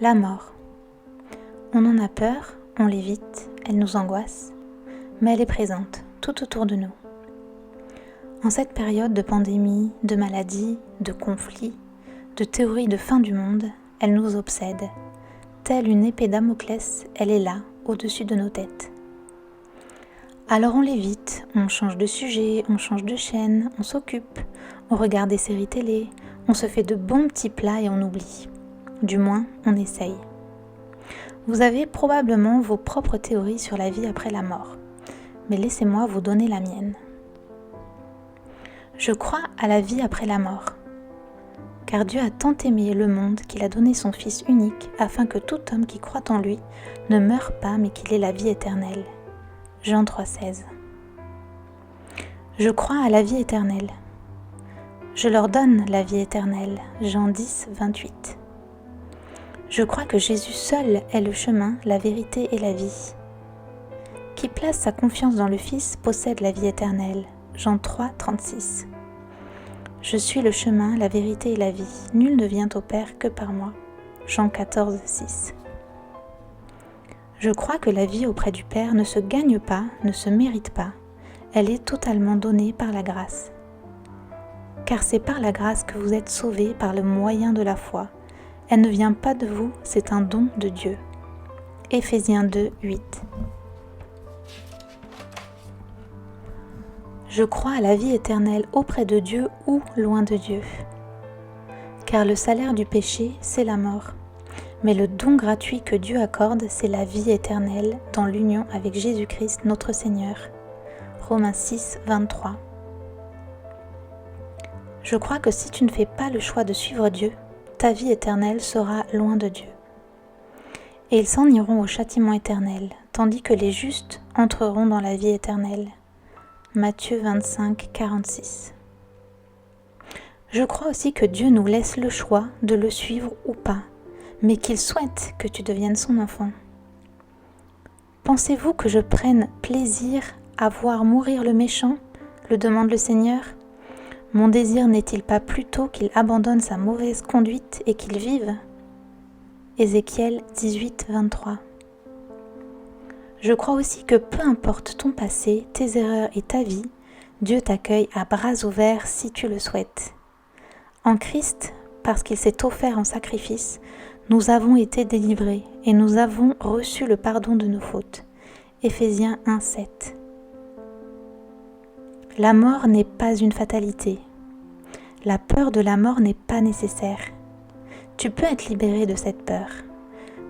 La mort. On en a peur, on l'évite, elle nous angoisse, mais elle est présente, tout autour de nous. En cette période de pandémie, de maladie, de conflits, de théories de fin du monde, elle nous obsède. Telle une épée Damoclès, elle est là, au-dessus de nos têtes. Alors on l'évite, on change de sujet, on change de chaîne, on s'occupe, on regarde des séries télé, on se fait de bons petits plats et on oublie. Du moins, on essaye. Vous avez probablement vos propres théories sur la vie après la mort, mais laissez-moi vous donner la mienne. Je crois à la vie après la mort, car Dieu a tant aimé le monde qu'il a donné son Fils unique afin que tout homme qui croit en lui ne meure pas mais qu'il ait la vie éternelle. Jean 3,16. Je crois à la vie éternelle. Je leur donne la vie éternelle. Jean 10, 28. Je crois que Jésus seul est le chemin, la vérité et la vie. Qui place sa confiance dans le Fils possède la vie éternelle. Jean 3, 36. Je suis le chemin, la vérité et la vie. Nul ne vient au Père que par moi. Jean 14, 6. Je crois que la vie auprès du Père ne se gagne pas, ne se mérite pas. Elle est totalement donnée par la grâce. Car c'est par la grâce que vous êtes sauvés par le moyen de la foi. Elle ne vient pas de vous, c'est un don de Dieu. Éphésiens 2, 8. Je crois à la vie éternelle auprès de Dieu ou loin de Dieu. Car le salaire du péché, c'est la mort. Mais le don gratuit que Dieu accorde, c'est la vie éternelle dans l'union avec Jésus-Christ notre Seigneur. Romains 6, 23. Je crois que si tu ne fais pas le choix de suivre Dieu, ta vie éternelle sera loin de Dieu. Et ils s'en iront au châtiment éternel, tandis que les justes entreront dans la vie éternelle. Matthieu 25, 46. Je crois aussi que Dieu nous laisse le choix de le suivre ou pas, mais qu'il souhaite que tu deviennes son enfant. Pensez-vous que je prenne plaisir à voir mourir le méchant ? Le demande le Seigneur. Mon désir n'est-il pas plutôt qu'il abandonne sa mauvaise conduite et qu'il vive ? Ézéchiel 18, 23. Je crois aussi que peu importe ton passé, tes erreurs et ta vie, Dieu t'accueille à bras ouverts si tu le souhaites. En Christ, parce qu'il s'est offert en sacrifice, nous avons été délivrés et nous avons reçu le pardon de nos fautes. Éphésiens 1, 7. La mort n'est pas une fatalité. La peur de la mort n'est pas nécessaire. Tu peux être libéré de cette peur.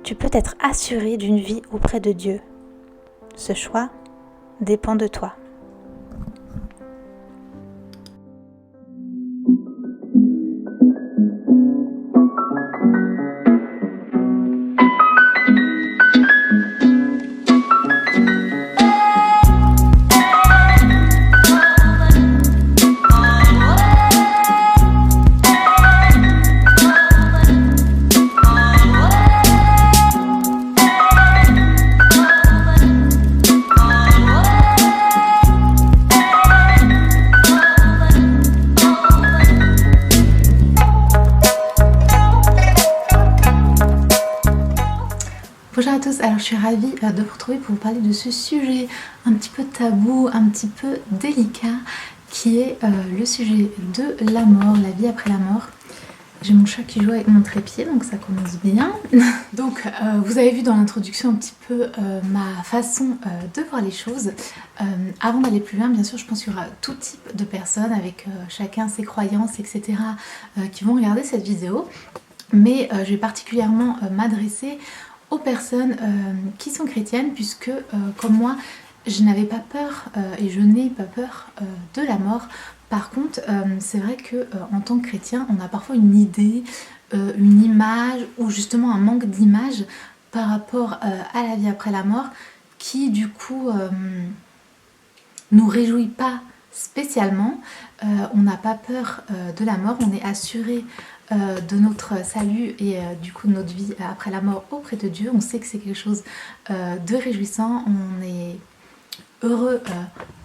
Tu peux être assuré d'une vie auprès de Dieu. Ce choix dépend de toi. Bonjour à tous, alors je suis ravie de vous retrouver pour vous parler de ce sujet un petit peu tabou, un petit peu délicat, qui est le sujet de la mort, la vie après la mort. J'ai mon chat qui joue avec mon trépied, donc ça commence bien. Donc vous avez vu dans l'introduction un petit peu ma façon de voir les choses. Avant d'aller plus loin, bien sûr, je pense qu'il y aura tout type de personnes avec chacun ses croyances, etc. Qui vont regarder cette vidéo. Mais je vais particulièrement m'adresser aux personnes qui sont chrétiennes, puisque comme moi je n'avais pas peur et je n'ai pas peur de la mort. Par contre c'est vrai que en tant que chrétien on a parfois une idée, une image ou justement un manque d'image par rapport à la vie après la mort qui du coup nous réjouit pas spécialement. On n'a pas peur de la mort, on est assuré de notre salut et du coup de notre vie après la mort auprès de Dieu. On sait que c'est quelque chose de réjouissant, on est heureux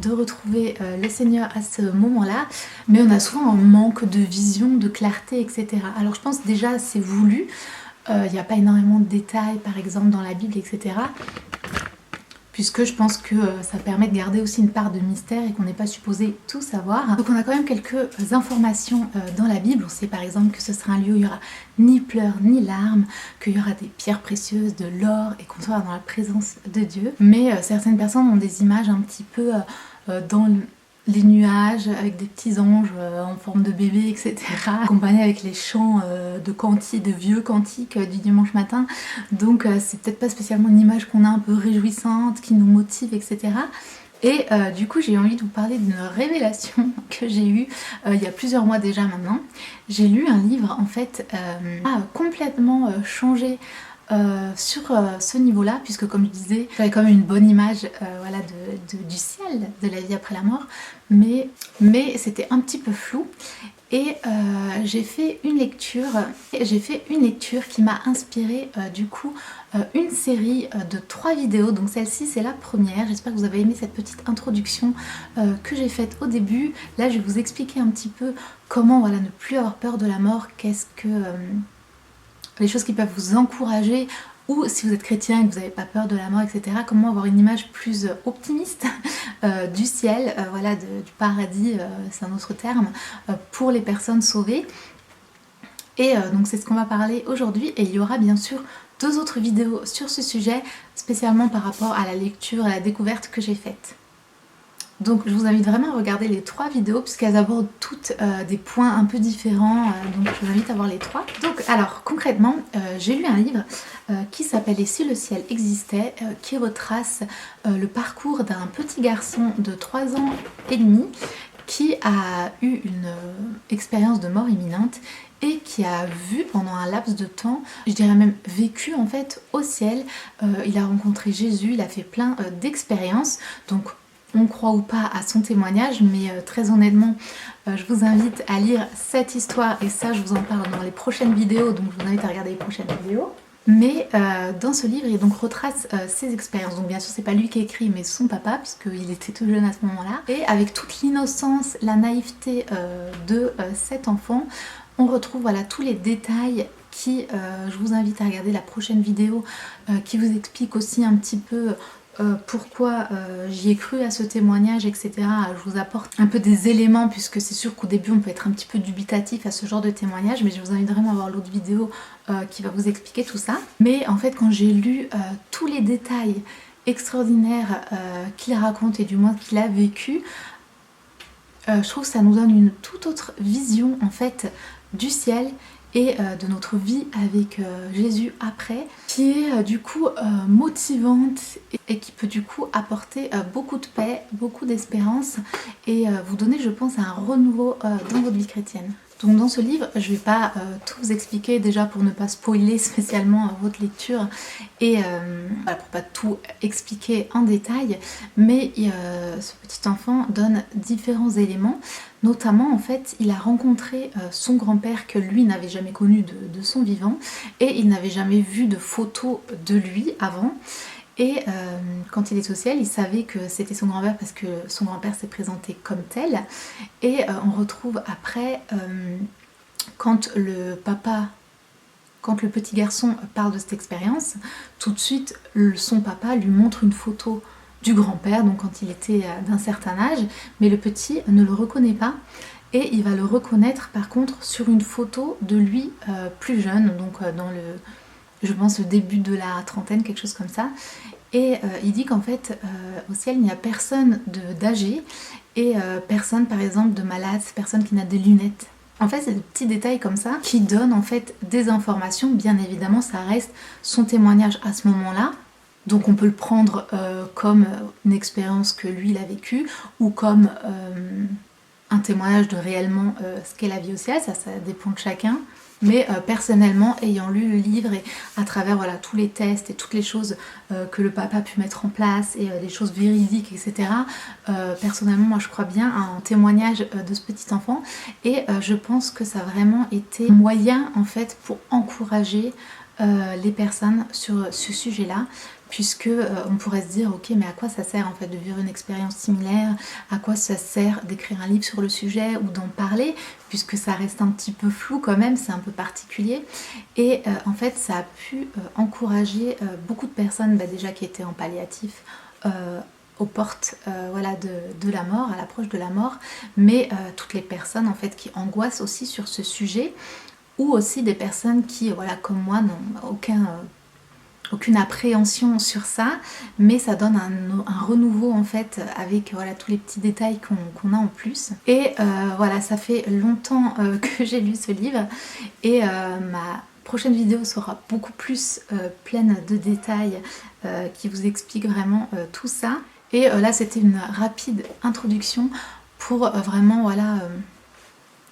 de retrouver le Seigneur à ce moment-là, mais on a souvent un manque de vision, de clarté, etc. Alors je pense déjà c'est voulu, Il n'y a pas énormément de détails par exemple dans la Bible, etc. Puisque je pense que ça permet de garder aussi une part de mystère et qu'on n'est pas supposé tout savoir. Donc on a quand même quelques informations dans la Bible. On sait par exemple que ce sera un lieu où il n'y aura ni pleurs ni larmes, qu'il y aura des pierres précieuses, de l'or et qu'on sera dans la présence de Dieu. Mais certaines personnes ont des images un petit peu dans les nuages avec des petits anges en forme de bébé, etc. Accompagnés avec les chants de cantiques, de vieux cantiques du dimanche matin. Donc c'est peut-être pas spécialement une image qu'on a un peu réjouissante, qui nous motive, etc. Et du coup j'ai envie de vous parler d'une révélation que j'ai eue il y a plusieurs mois déjà maintenant. J'ai lu un livre en fait a complètement changé sur ce niveau-là, puisque comme je disais, j'avais quand même une bonne image voilà, du ciel, de la vie après la mort, mais c'était un petit peu flou. Et j'ai fait une lecture qui m'a inspiré du coup une série de 3 vidéos. Donc celle-ci c'est la première. J'espère que vous avez aimé cette petite introduction que j'ai faite au début. Là je vais vous expliquer un petit peu comment voilà, ne plus avoir peur de la mort, qu'est-ce que les choses qui peuvent vous encourager, ou si vous êtes chrétien et que vous n'avez pas peur de la mort, etc., comment avoir une image plus optimiste du ciel, voilà, du paradis, c'est un autre terme, pour les personnes sauvées. Et donc c'est ce qu'on va parler aujourd'hui, et il y aura bien sûr 2 autres vidéos sur ce sujet, spécialement par rapport à la lecture et à la découverte que j'ai faite. Donc je vous invite vraiment à regarder les 3 vidéos puisqu'elles abordent toutes des points un peu différents, donc je vous invite à voir les 3. Donc alors concrètement, j'ai lu un livre qui s'appelle « Et si le ciel existait » qui retrace le parcours d'un petit garçon de 3 ans et demi qui a eu une expérience de mort imminente et qui a vu pendant un laps de temps, je dirais même vécu en fait au ciel. Il a rencontré Jésus, il a fait plein d'expériences, donc on croit ou pas à son témoignage, mais très honnêtement, je vous invite à lire cette histoire, et ça je vous en parle dans les prochaines vidéos, donc je vous invite à regarder les prochaines vidéos. Mais dans ce livre, il donc retrace ses expériences. Donc bien sûr, c'est pas lui qui écrit, mais son papa, puisqu'il était tout jeune à ce moment-là. Et avec toute l'innocence, la naïveté de cet enfant, on retrouve voilà, tous les détails qui, je vous invite à regarder la prochaine vidéo, qui vous explique aussi un petit peu pourquoi j'y ai cru à ce témoignage, etc. Je vous apporte un peu des éléments, puisque c'est sûr qu'au début on peut être un petit peu dubitatif à ce genre de témoignage, mais je vous invite vraiment à voir l'autre vidéo qui va vous expliquer tout ça. Mais en fait quand j'ai lu tous les détails extraordinaires qu'il raconte, et du moins qu'il a vécu, je trouve que ça nous donne une toute autre vision en fait du ciel et de notre vie avec Jésus après, qui est du coup motivante et qui peut du coup apporter beaucoup de paix, beaucoup d'espérance, et vous donner, je pense, un renouveau dans votre vie chrétienne. Donc dans ce livre, je ne vais pas tout vous expliquer, déjà pour ne pas spoiler spécialement votre lecture et voilà, pour pas tout expliquer en détail, mais ce petit enfant donne différents éléments. Notamment en fait il a rencontré son grand-père que lui n'avait jamais connu de son vivant, et il n'avait jamais vu de photos de lui avant. Et quand il est au ciel, il savait que c'était son grand-père parce que son grand-père s'est présenté comme tel. Et on retrouve après, quand le petit garçon parle de cette expérience, tout de suite son papa lui montre une photo du grand-père, donc quand il était d'un certain âge, mais le petit ne le reconnaît pas, et il va le reconnaître par contre sur une photo de lui plus jeune, donc dans je pense le début de la trentaine, quelque chose comme ça. Et il dit qu'en fait au ciel il n'y a personne d'âgé, et personne par exemple de malade, personne qui n'a des lunettes. En fait c'est des petits détails comme ça qui donnent en fait des informations. Bien évidemment ça reste son témoignage à ce moment-là, donc on peut le prendre comme une expérience que lui il a vécue, ou comme un témoignage de réellement ce qu'est la vie au ciel, ça dépend de chacun. Mais personnellement, ayant lu le livre et à travers voilà, tous les tests et toutes les choses que le papa a pu mettre en place, et des choses véridiques, etc. Personnellement, moi je crois bien à un témoignage de ce petit enfant, et je pense que ça a vraiment été un moyen en fait pour encourager les personnes sur ce sujet-là, puisque on pourrait se dire ok, mais à quoi ça sert en fait de vivre une expérience similaire, à quoi ça sert d'écrire un livre sur le sujet ou d'en parler, puisque ça reste un petit peu flou quand même, c'est un peu particulier. Et en fait ça a pu encourager beaucoup de personnes déjà qui étaient en palliatif aux portes voilà, de la mort, à l'approche de la mort, mais toutes les personnes en fait qui angoissent aussi sur ce sujet, ou aussi des personnes qui, voilà, comme moi, n'ont aucune appréhension sur ça, mais ça donne un renouveau en fait avec voilà, tous les petits détails qu'on a en plus. Et voilà, ça fait longtemps que j'ai lu ce livre, et ma prochaine vidéo sera beaucoup plus pleine de détails qui vous expliquent vraiment tout ça. Et là c'était une rapide introduction pour vraiment voilà,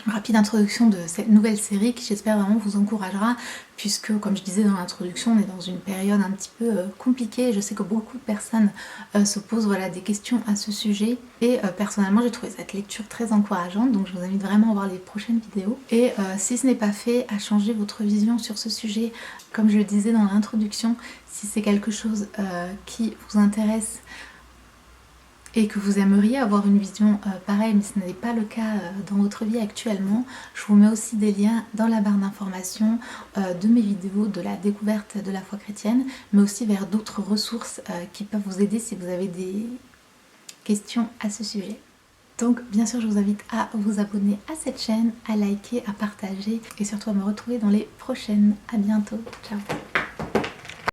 rapide introduction de cette nouvelle série qui j'espère vraiment vous encouragera, puisque comme je disais dans l'introduction, on est dans une période un petit peu compliquée. Je sais que beaucoup de personnes se posent voilà, des questions à ce sujet, et personnellement j'ai trouvé cette lecture très encourageante, donc je vous invite vraiment à voir les prochaines vidéos. Et si ce n'est pas fait, à changer votre vision sur ce sujet, comme je le disais dans l'introduction, si c'est quelque chose qui vous intéresse et que vous aimeriez avoir une vision pareille, mais ce n'est pas le cas dans votre vie actuellement, je vous mets aussi des liens dans la barre d'informations de mes vidéos de la découverte de la foi chrétienne, mais aussi vers d'autres ressources qui peuvent vous aider si vous avez des questions à ce sujet. Donc bien sûr je vous invite à vous abonner à cette chaîne, à liker, à partager, et surtout à me retrouver dans les prochaines. À bientôt, ciao.